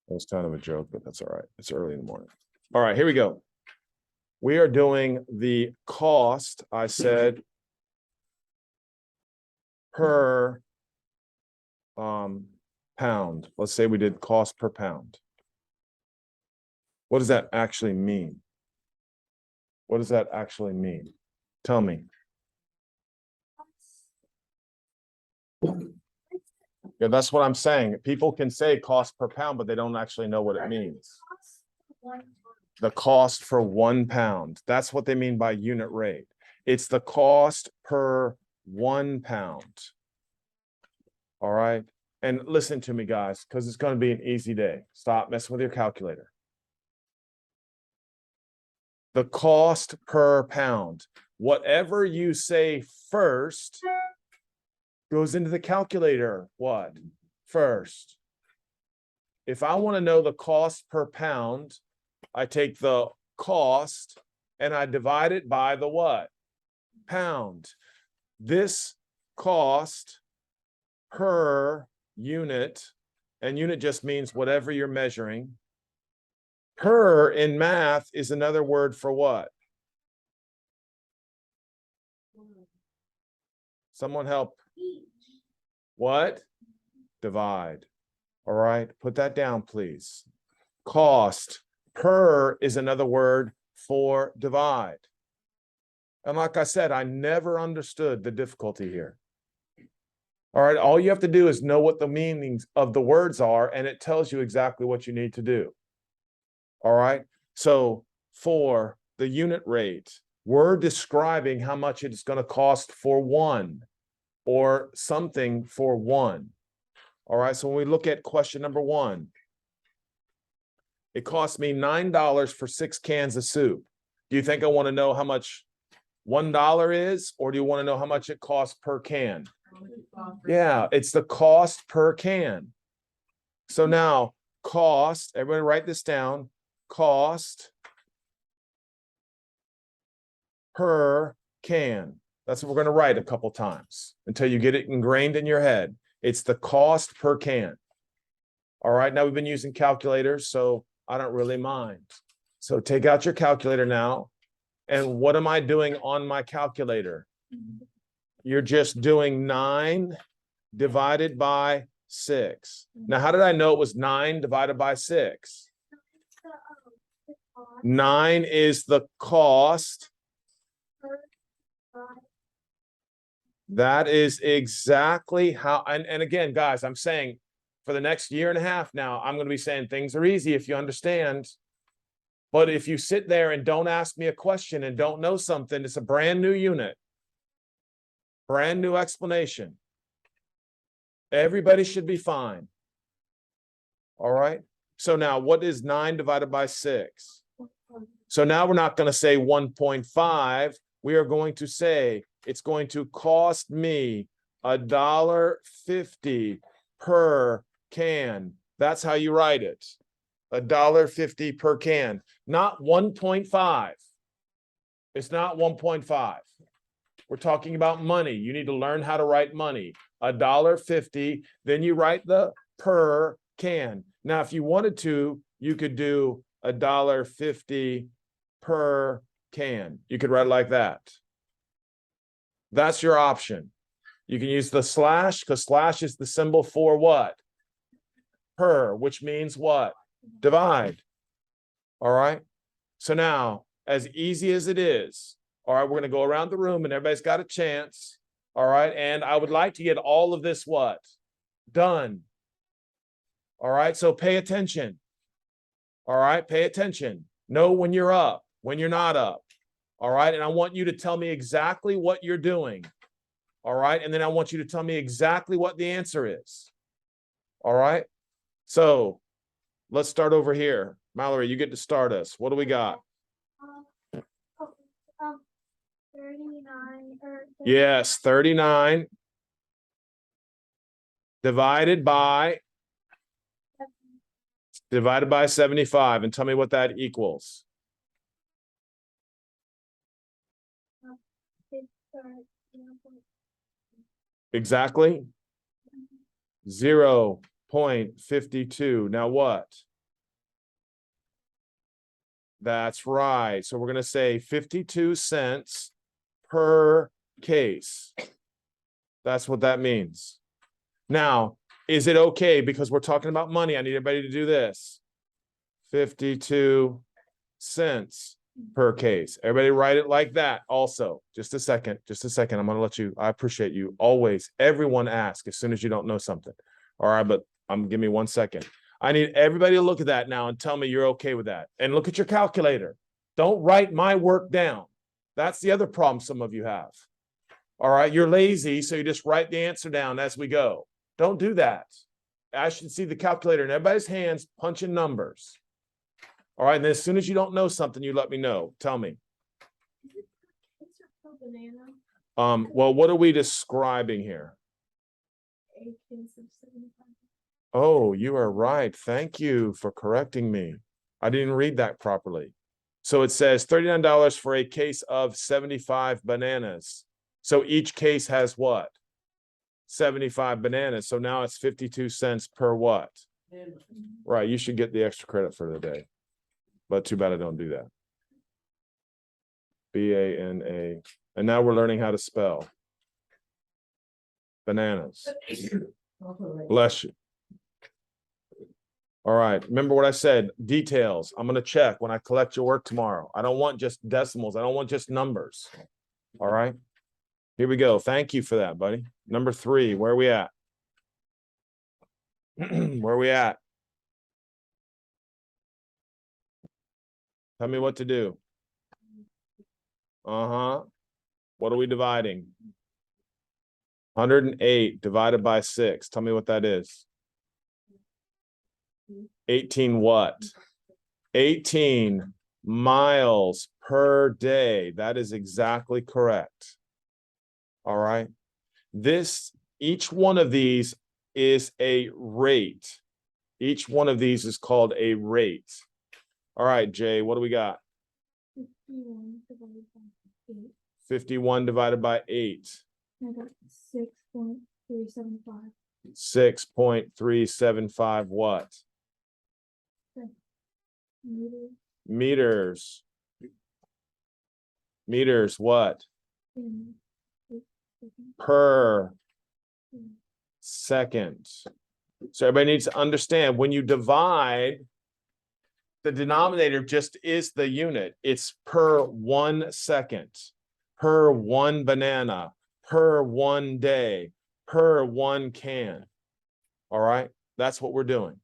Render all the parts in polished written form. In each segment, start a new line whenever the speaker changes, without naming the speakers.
It was kind of a joke, but that's all right. It's early in the morning. All right, here we go. We are doing the cost, I said, per pound. Let's say we did cost per pound. What does that actually mean? What does that actually mean? Tell me. Yeah, that's what I'm saying. People can say cost per pound, but they don't actually know what it means. The cost for 1 pound. That's what they mean by unit rate. It's the cost per 1 pound. All right. And listen to me, guys, because it's going to be an easy day. Stop messing with your calculator. The cost per pound. Whatever you say first goes into the calculator. What? First. If I want to know the cost per pound, I take the cost and I divide it by the what? Pound. This cost per unit, and unit just means whatever you're measuring. Per in math is another word for what? Someone help. What? Divide. All right, put that down, please. Cost. Per is another word for divide. And like I said, I never understood the difficulty here. All right, all you have to do is know what the meanings of the words are, and it tells you exactly what you need to do. All right, so for the unit rate, we're describing how much it's going to cost for one or something for one. All right, so when we look at question number 1, it cost me $9 for 6 cans of soup. Do you think I want to know how much $1 is, or do you want to know how much it costs per can? Yeah, it's the cost per can. So now cost, everybody write this down, cost per can. That's what we're going to write a couple times until you get it ingrained in your head. It's the cost per can. All right, now we've been using calculators, so I don't really mind. So take out your calculator now. And what am I doing on my calculator? You're just doing 9 divided by 6. Now, how did I know it was 9 divided by 6? 9 is the cost. That is exactly how, and again, guys, I'm saying for the next year and a half now, I'm going to be saying things are easy if you understand. But if you sit there and don't ask me a question and don't know something, it's a brand new unit, brand new explanation. Everybody should be fine. All right. So now what is 9 divided by 6? So now we're not going to say 1.5. We are going to say it's going to cost me $1.50 per can. That's how you write it. $1.50 per can, not 1.5. It's not 1.5. We're talking about money. You need to learn how to write money. $1.50. Then you write the per can. Now, if you wanted to, you could do $1.50 per can. You could write it like that. That's your option. You can use the slash, because slash is the symbol for what? Per, which means what? Divide. All right. So now, as easy as it is, all right, we're going to go around the room and everybody's got a chance. All right. And I would like to get all of this what? Done. All right. So pay attention. All right. Pay attention. Know when you're up, when you're not up. All right. And I want you to tell me exactly what you're doing. All right. And then I want you to tell me exactly what the answer is. All right. So let's start over here. Mallory, you get to start us. What do we got?
39.
Yes, 39 divided by 75. And tell me what that equals. Exactly. 0.52. Now what? That's right. So we're going to say 52 cents per case. That's what that means. Now, is it okay? Because we're talking about money. I need everybody to do this. 52 cents per case. Everybody write it like that also. Just a second. I'm going to let you, I appreciate you always. Everyone ask as soon as you don't know something. All right, but give me 1 second. I need everybody to look at that now and tell me you're okay with that. And look at your calculator. Don't write my work down. That's the other problem some of you have. All right, you're lazy, so you just write the answer down as we go. Don't do that. I should see the calculator in everybody's hands punching numbers. All right, and then as soon as you don't know something, you let me know. Tell me. Well, what are we describing here? Oh, you are right. Thank you for correcting me. I didn't read that properly. So it says $39 for a case of 75 bananas. So each case has what? 75 bananas. So now it's 52 cents per what? Right. You should get the extra credit for the day. But too bad I don't do that. B-A-N-A. And now we're learning how to spell bananas. Bless you. All right. Remember what I said, details. I'm going to check when I collect your work tomorrow. I don't want just decimals. I don't want just numbers. All right. Here we go. Thank you for that, buddy. Number 3, where are we at? Where are we at? Tell me what to do. What are we dividing? 108 divided by 6. Tell me what that is. 18 what? 18 miles per day. That is exactly correct. All right. Each one of these is a rate. Each one of these is called a rate. All right, Jay, what do we got? 51 divided by 8.
I got 6.375.
6.375 what?
Meters.
Meters what?
In
Per second. So everybody needs to understand when you divide, the denominator just is the unit. It's per 1 second, per 1 banana, per 1 day, per 1 can. All right. That's what we're doing.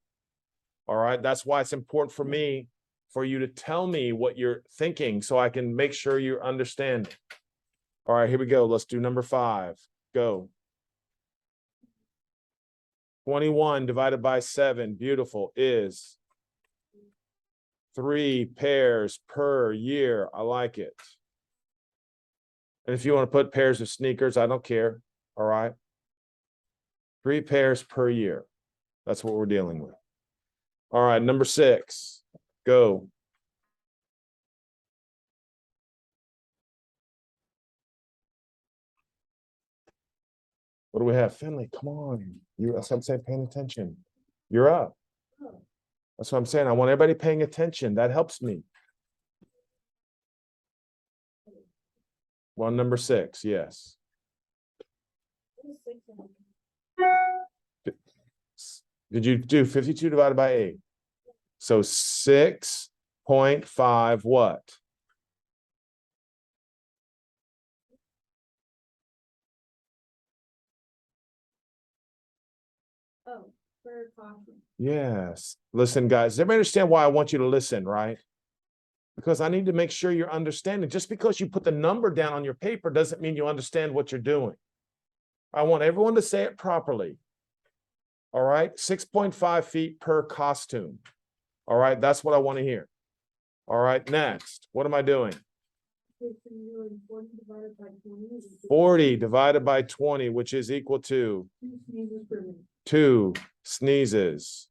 All right. That's why it's important for me, for you to tell me what you're thinking so I can make sure you're understanding. All right, here we go. Let's do number 5. Go. 21 divided by 7, beautiful, is 3 pairs per year. I like it. And if you want to put pairs of sneakers, I don't care. All right. 3 pairs per year. That's what we're dealing with. All right, number 6. Go. What do we have? Finley, come on. That's what I'm saying, paying attention. You're up. That's what I'm saying. I want everybody paying attention. That helps me. Well, number 6, yes. Did you do 52 divided by 8? So 6.5 what?
Oh, for coffee.
Yes. Listen, guys, does everybody understand why I want you to listen, right? Because I need to make sure you're understanding. Just because you put the number down on your paper doesn't mean you understand what you're doing. I want everyone to say it properly. All right. 6.5 feet per costume. All right. That's what I want to hear. All right. Next, what am I doing? 40 divided by 20, which is equal to 2 sneezes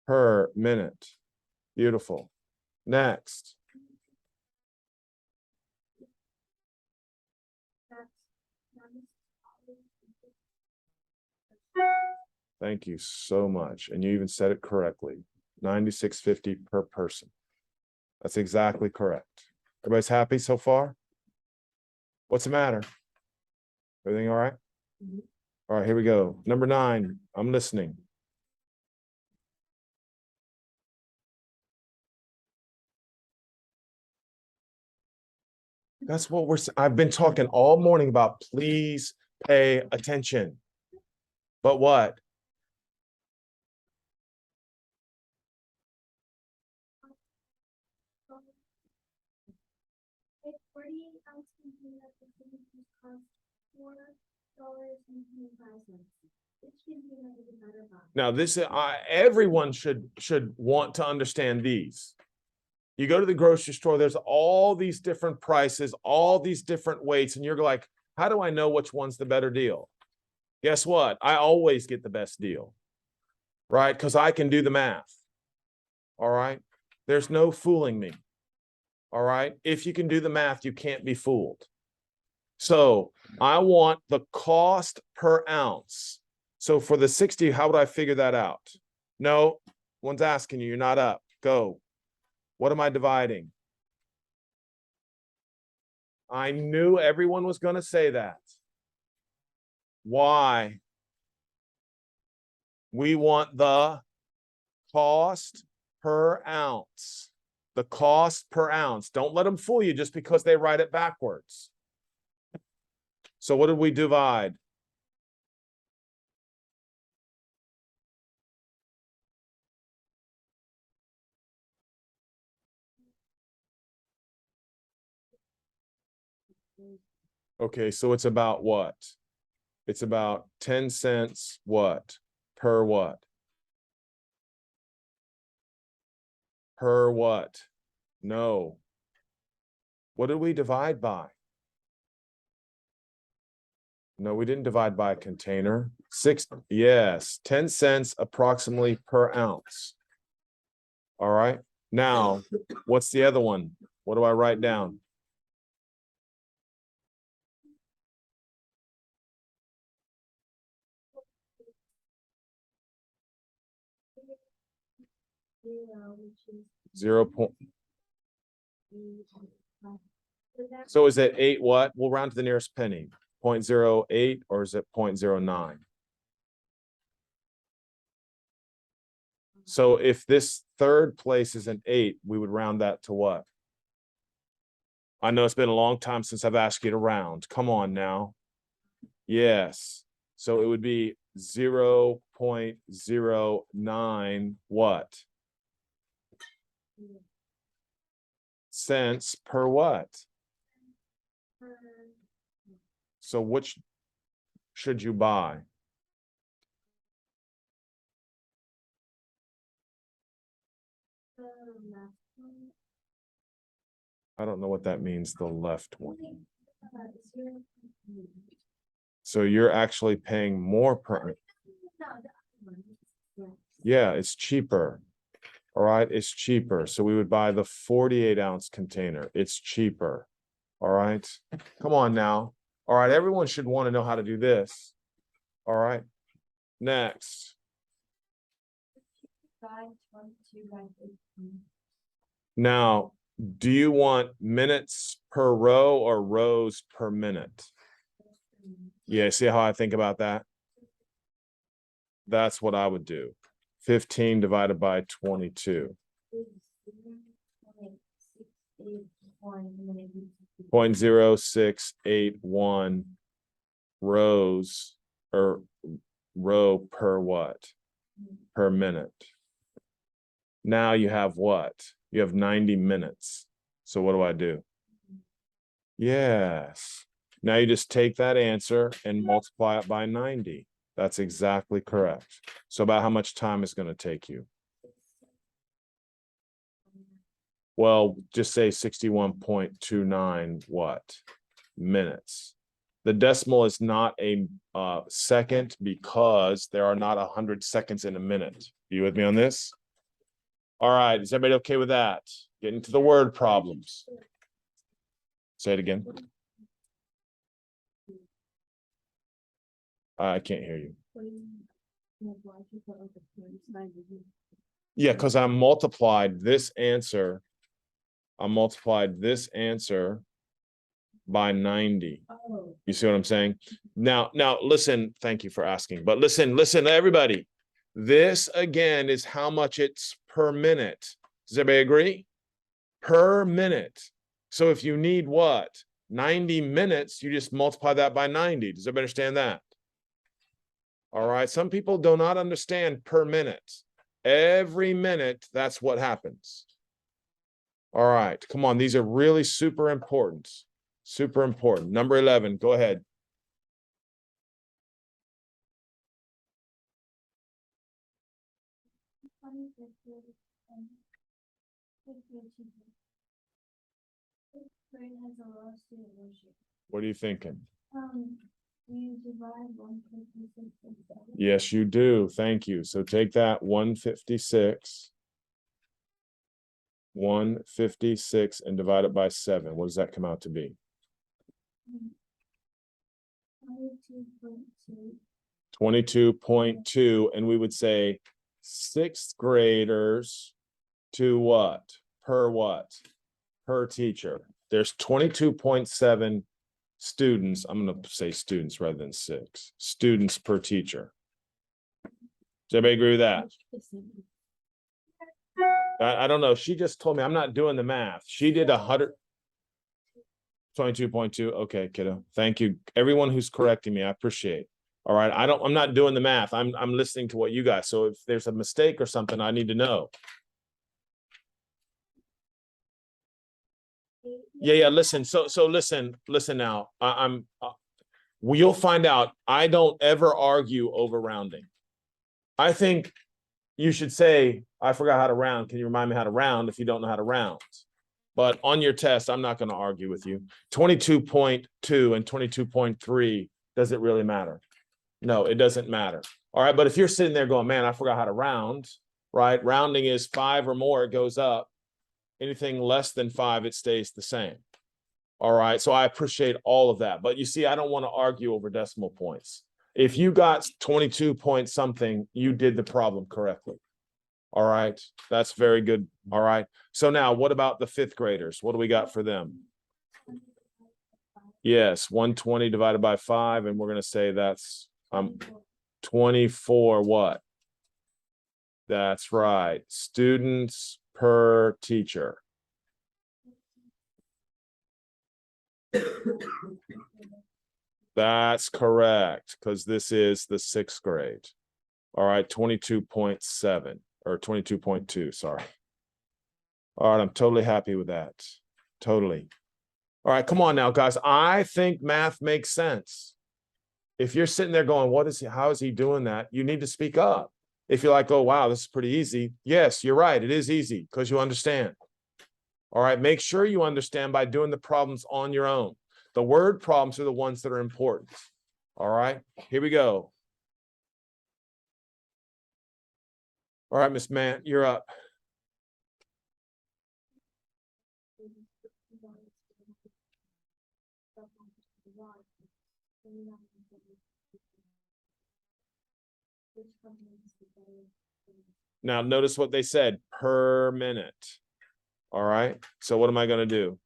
per minute. Beautiful. Next. Thank you so much. And you even said it correctly. $96.50 per person. That's exactly correct. Everybody's happy so far? What's the matter? Everything all right? All right, here we go. Number 9, I'm listening. That's what I've been talking all morning about. Please pay attention. But what?
A 48-ounce container of containers costs $4.25. Which container is a better buy?
Now this everyone should want to understand these. You go to the grocery store, there's all these different prices, all these different weights, and you're like, how do I know which one's the better deal? Guess what? I always get the best deal, right? Because I can do the math. All right. There's no fooling me. All right. If you can do the math, you can't be fooled. So I want the cost per ounce. So for the 60, how would I figure that out? No, one's asking you, you're not up. Go. What am I dividing? I knew everyone was going to say that. Why? We want the cost per ounce. The cost per ounce. Don't let them fool you just because they write it backwards. So what did we divide? Okay, so it's about what? It's about 10 cents what? Per what? Per what? No. What did we divide by? No, we didn't divide by a container. 10 cents approximately per ounce. All right. Now, what's the other one? What do I write down? Zero point. So is it 8 what? We'll round to the nearest penny. 0.08 or is it 0.09? So if this third place is an 8, we would round that to what? I know it's been a long time since I've asked you to round. Come on now. Yes. So it would be 0.09 what? Cents per what? So which should you buy? I don't know what that means, the left one. So you're actually paying more per. Yeah, it's cheaper. All right, it's cheaper. So we would buy the 48-ounce container. It's cheaper. All right. Come on now. All right, everyone should want to know how to do this. All right. Next. Now, do you want minutes per row or rows per minute? Yeah, see how I think about that? That's what I would do. 15 divided by 22. 0.0681 rows or row per what? Per minute. Now you have what? You have 90 minutes. So what do I do? Yes. Now you just take that answer and multiply it by 90. That's exactly correct. So about how much time is going to take you? Well, just say 61.29 what? Minutes. The decimal is not a second because there are not 100 seconds in a minute. You with me on this? All right. Is everybody okay with that? Getting to the word problems. Say it again. I can't hear you. Yeah, because I multiplied this answer I multiplied this answer by 90.
Oh.
You see what I'm saying? Now, listen, thank you for asking, but listen, everybody. This again is how much it's per minute. Does everybody agree? Per minute. So if you need what? 90 minutes, you just multiply that by 90. Does everybody understand that? All right. Some people do not understand per minute. Every minute, that's what happens. All right. Come on. These are really super important. Super important. Number 11, go ahead. What are you thinking?
You divide 156 and 7.
Yes, you do. Thank you. So take that 156 and divide it by 7. What does that come out to be?
22.2.
22.2. And we would say sixth graders to what? Per what? Per teacher. There's 22.7 students. I'm going to say students rather than 6 students per teacher. Does everybody agree with that? I don't know. She just told me I'm not doing the math. She did 122.2. Okay, kiddo. Thank you. Everyone who's correcting me, I appreciate. All right. I'm not doing the math. I'm listening to what you guys. So if there's a mistake or something, I need to know. Yeah. Listen. So listen now. You'll find out. I don't ever argue over rounding. I think you should say, I forgot how to round. Can you remind me how to round if you don't know how to round? But on your test, I'm not going to argue with you. 22.2 and 22.3, does it really matter? No, it doesn't matter. All right. But if you're sitting there going, man, I forgot how to round, right? Rounding is 5 or more, it goes up. Anything less than 5, it stays the same. All right. So I appreciate all of that. But you see, I don't want to argue over decimal points. If you got 22 point something, you did the problem correctly. All right. That's very good. All right. So now what about the 5th graders? What do we got for them? Yes. 120 divided by 5. And we're going to say that's 24 what? That's right. Students per teacher. That's correct, because this is the 6th grade. All right, 22.7 or 22.2, sorry. All right, I'm totally happy with that. Totally. All right, come on now, guys. I think math makes sense. If you're sitting there going, how is he doing that? You need to speak up. If you're like, oh, wow, this is pretty easy. Yes, you're right. It is easy because you understand. All right, make sure you understand by doing the problems on your own. The word problems are the ones that are important. All right, here we go. All right, Miss Mann, you're up. Now, notice what they said, per minute. All right, so what am I going to do?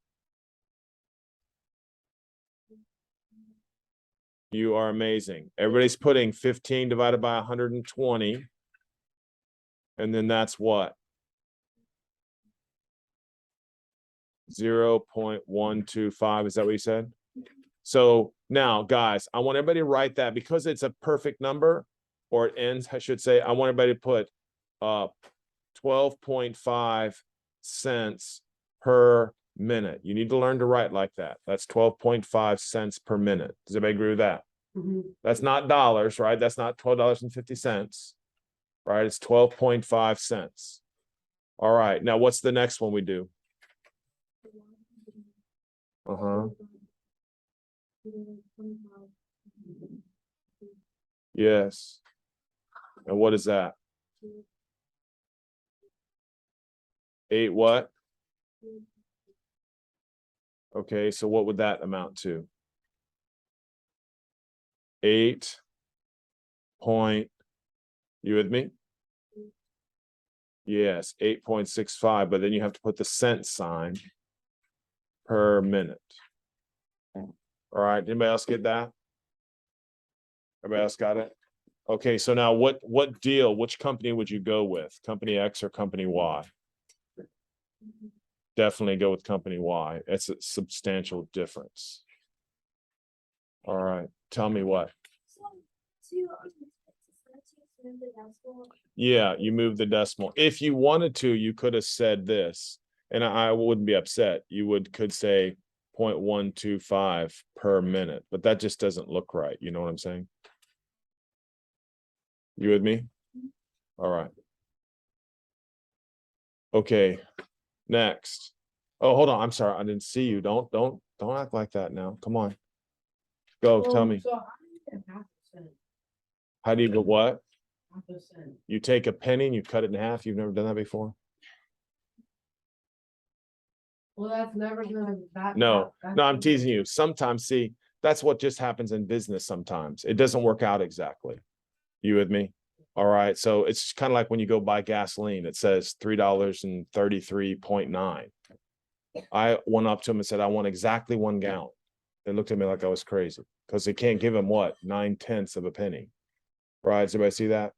You are amazing. Everybody's putting 15 divided by 120. And then that's what? 0.125. Is that what you said? So now, guys, I want everybody to write that because it's a perfect number, or it ends, I should say, I want everybody to put 12.5 cents per minute. You need to learn to write like that. That's 12.5 cents per minute. Does everybody agree with that? Mm-hmm. That's not dollars, right? That's not $12.50, right? It's 12.5 cents. All right. Now, what's the next one we do? Yes. And what is that? 8 what? Okay, so what would that amount to? 8 point, you with me? Yes, 8.65, but then you have to put the cent sign. per minute. All right, anybody else get that? Everybody else got it? Okay, so now what deal, which company would you go with? Company X or company Y? Definitely go with company Y. It's a substantial difference. All right, tell me what. Yeah, you move the decimal. If you wanted to, you could have said this, and I wouldn't be upset. You could say 0.125 per minute, but that just doesn't look right. You know what I'm saying? You with me? All right. Okay, next. Oh, hold on. I'm sorry. I didn't see you. Don't act like that now. Come on. Go, tell me. How do you go what? You take a penny and you cut it in half. You've never done that before?
Well, that's never gonna.
No, I'm teasing you. Sometimes, see, that's what just happens in business sometimes. It doesn't work out exactly. You with me? All right. So it's kind of like when you go buy gasoline, it says $3.33.9. I went up to him and said, I want exactly 1 gallon. They looked at me like I was crazy because they can't give him what? 9/10 of a penny. Right? Does everybody see that?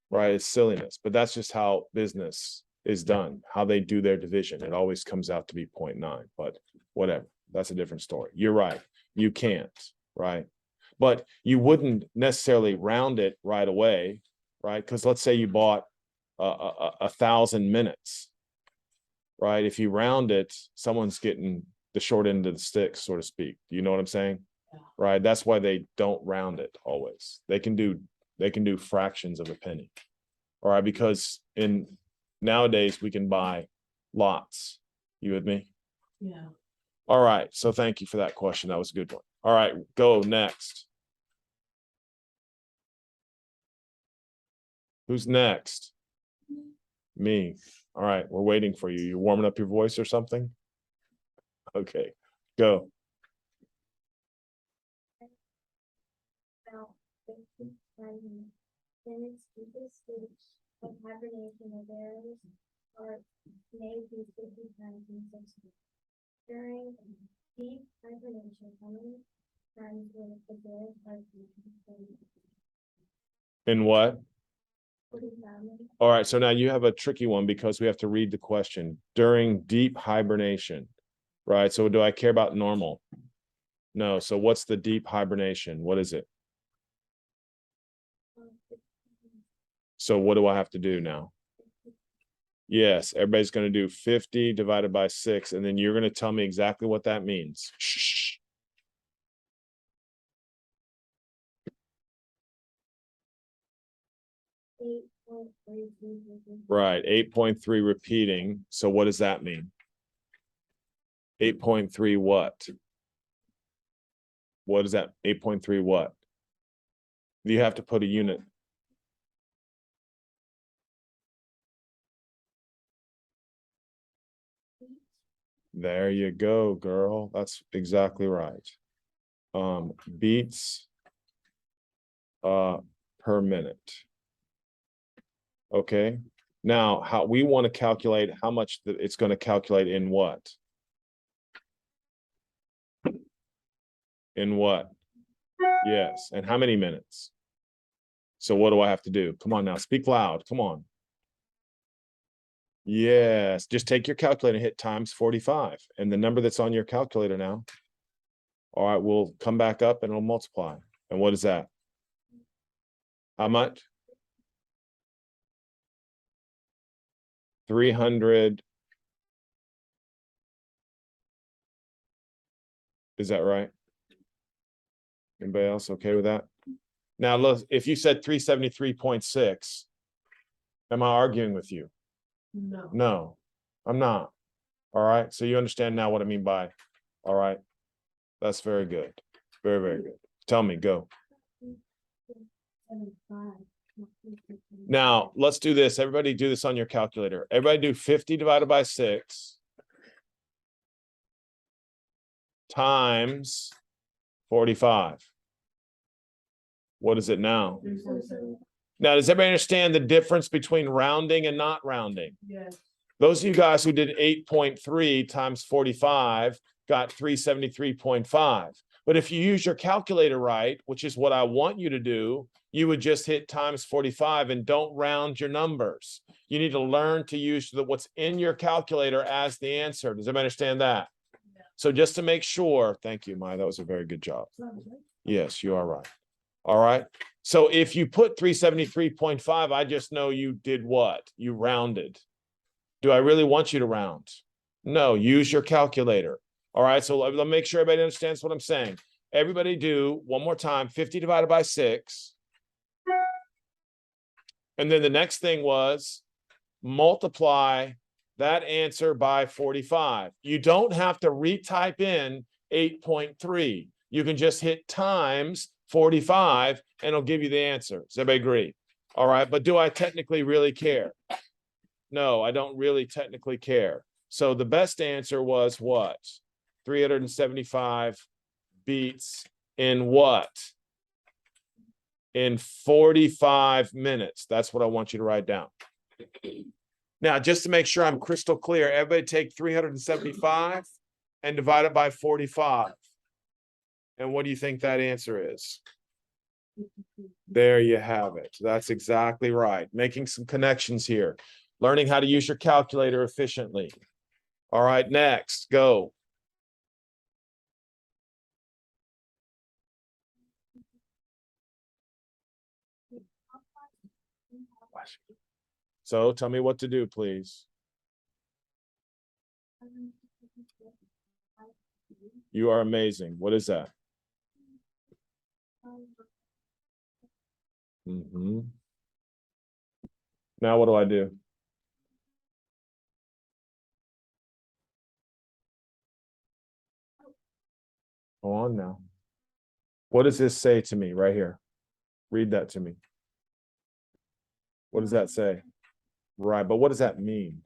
Right? It's silliness, but that's just how business is done, how they do their division. It always comes out to be 0.9, but whatever. That's a different story. You're right. You can't, right? But you wouldn't necessarily round it right away, right? Because let's say you bought 1,000 minutes, right? If you round it, someone's getting the short end of the stick, so to speak. Do you know what I'm saying?
Yeah.
Right? That's why they don't round it always. They can do fractions of a penny. All right, because nowadays we can buy lots. You with me?
Yeah.
All right. So thank you for that question. That was a good one. All right, go next. Who's next? Me. All right, we're waiting for you. You warming up your voice or something? Okay, go.
In its deepest stage of hibernation, the bears are made these 50 times in 6 weeks. During deep hibernation, how many times will the bears are
In what?
40,000?
All right, so now you have a tricky one because we have to read the question. During deep hibernation, right? So do I care about normal? No. So what's the deep hibernation? What is it? So what do I have to do now? Yes, everybody's going to do 50 divided by 6, and then you're going to tell me exactly what that means. Shh. Right, 8.3 repeating. So what does that mean? 8.3 what? What is that? 8.3 what? You have to put a unit. There you go, girl. That's exactly right. Beats per minute. Okay. Now, how we want to calculate how much it's going to calculate in what? In what? Yes. And how many minutes? So what do I have to do? Come on now, speak loud. Come on. Yes, just take your calculator and hit times 45 and the number that's on your calculator now. All right, we'll come back up and it'll multiply. And what is that? How much? 300. Is that right? Anybody else okay with that? Now, look, if you said 373.6, am I arguing with you?
No.
No, I'm not. All right. So you understand now what I mean by, all right. That's very good. Very, very good. Tell me, go. Now, let's do this. Everybody do this on your calculator. Everybody do 50 divided by 6 times 45. What is it now? Now, does everybody understand the difference between rounding and not rounding?
Yes.
Those of you guys who did 8.3 times 45 got 373.5. But if you use your calculator right, which is what I want you to do, you would just hit times 45 and don't round your numbers. You need to learn to use what's in your calculator as the answer. Does everybody understand that? So just to make sure, thank you, Maya, that was a very good job. Yes, you are right. All right. So if you put 373.5, I just know you did what? You rounded. Do I really want you to round? No, use your calculator. All right. So let me make sure everybody understands what I'm saying. Everybody do one more time, 50 divided by 6. And then the next thing was multiply that answer by 45. You don't have to retype in 8.3. You can just hit times 45 and it'll give you the answer. Does everybody agree? All right. But do I technically really care? No, I don't really technically care. So the best answer was what? 375 beats in what? In 45 minutes. That's what I want you to write down. Now, just to make sure I'm crystal clear, everybody take 375 and divide it by 45. And what do you think that answer is? There you have it. That's exactly right. Making some connections here. Learning how to use your calculator efficiently. All right, next, go. So tell me what to do, please. You are amazing. What is that? Now what do I do? Go on now. What does this say to me right here? Read that to me. What does that say? Right, but what does that mean?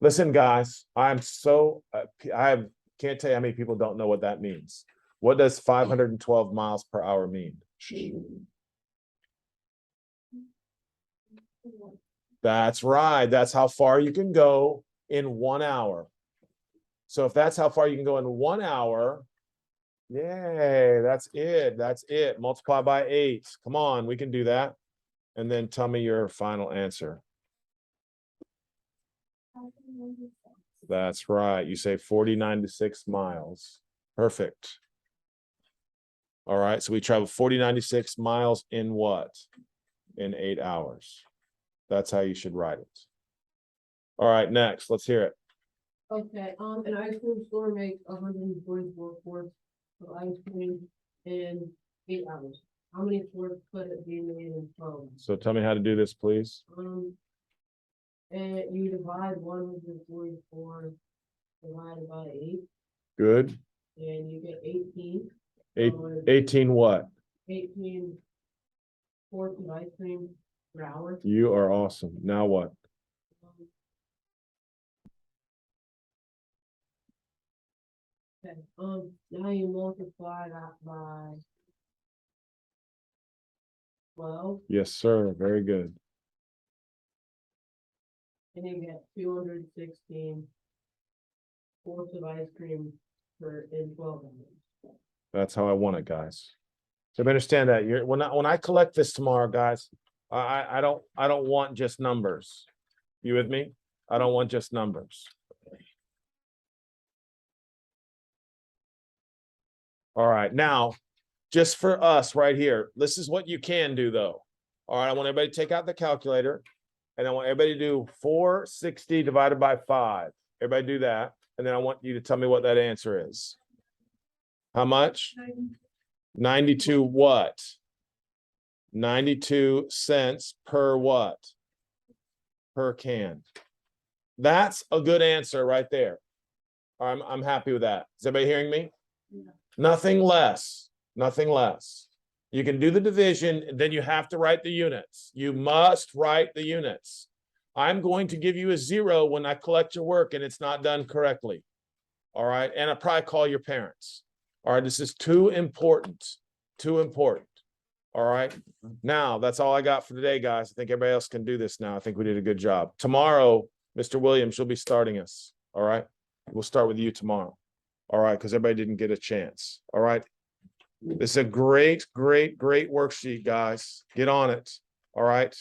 Listen, guys, I can't tell you how many people don't know what that means. What does 512 miles per hour mean? That's right. That's how far you can go in 1 hour. So if that's how far you can go in 1 hour, yay, that's it. That's it. Multiply by 8. Come on, we can do that. And then tell me your final answer. That's right. You say 496 miles. Perfect. All right. So we travel 496 miles in what? In 8 hours. That's how you should write it. All right. Next, let's hear it.
Okay, an ice cream store makes 144 quarts of ice cream in 8 hours. How many quarts could it be made in 12?
So tell me how to do this, please.
And you divide 144 divided by 8.
Good.
And you get 18.
18 what?
18 quarts of ice cream per hour.
You are awesome. Now what?
Okay, now you multiply that by 12.
Yes, sir. Very good.
And you get 216 quarts of ice cream in 12 hours.
That's how I want it, guys. So understand that when I collect this tomorrow, guys, I don't want just numbers. You with me? I don't want just numbers. All right. Now, just for us right here, this is what you can do though. All right. I want everybody to take out the calculator and I want everybody to do 460 divided by 5. Everybody do that. And then I want you to tell me what that answer is. How much? 92 what? 92 cents per what? Per can. That's a good answer right there. I'm happy with that. Is everybody hearing me? Yeah. Nothing less. Nothing less. You can do the division, then you have to write the units. You must write the units. I'm going to give you a 0 when I collect your work and it's not done correctly. All right. And I'll probably call your parents. All right. This is too important. Too important. All right. Now, that's all I got for today, guys. I think everybody else can do this now. I think we did a good job. Tomorrow, Mr. Williams, you'll be starting us. All right. We'll start with you tomorrow. All right, because everybody didn't get a chance. All right. This is a great, great, great worksheet, guys. Get on it. All right.